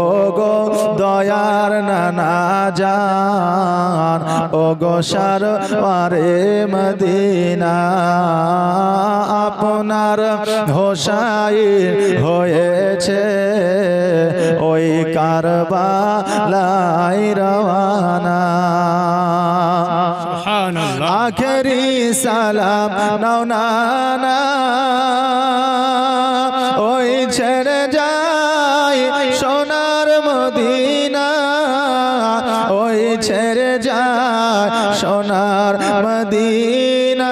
ও গো দয়ার নানা জান, ও গো সরওয়ারে মদিনা, আপনার হোসাইন হয়েছে ওই কারবালায় রওয়ানা। আখেরি সালাম নাও নানা, ওই ছেড়ে যায় সোনার মদিনা, ওই ছেড়ে যায় সোনার মদিনা।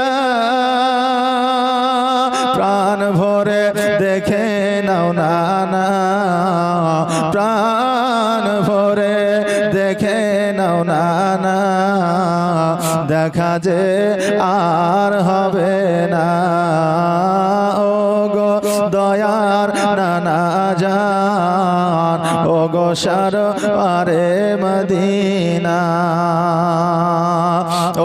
প্রাণ ভরে দেখে নাও নানা, প্রাণ ভরে দেখে নাও নানা, দেখা যে আর হবে না। ও গো দয়ার নানা জান, ও গো সরওয়ারে মদিনা।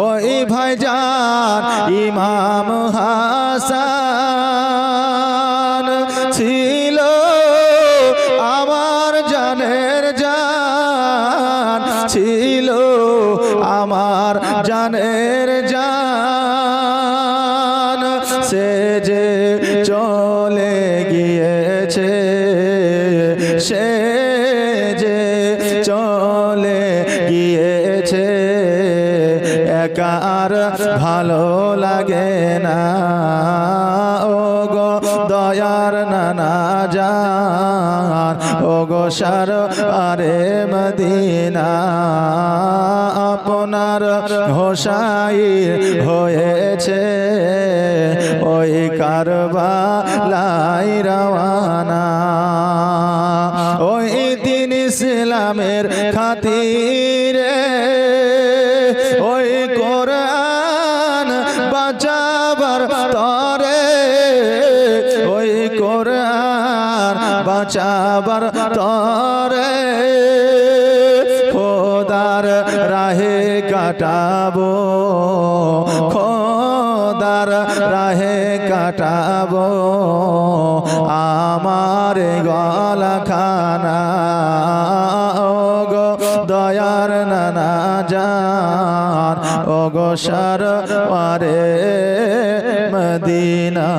ওই ভাইজান ইমাম হাসান ছিল আমার জানের জান, ছিল আমার জানের জান। সে যে চলে গিয়েছে, সে যে চলে গিয়েছে, একা আর ভালো লাগে না। ও গো দয়ার নানা জান, ও গো সরওয়ারে মদিনা, আপনার হোসাইন হয়েছে ওই কারবালায় রওয়ানা। ওই দিন ইসলামের খাতিরে, ওই কোরআন বাঁচাবার তরে, ওই কোরআন বাঁচাবার তরে, খোদার রাহে কাটাবো, খোদার রাহে কাটাবো আমার গলা খানা। ও গো দয়ার নানা জান, ও গো সরওয়ারে মদিনা।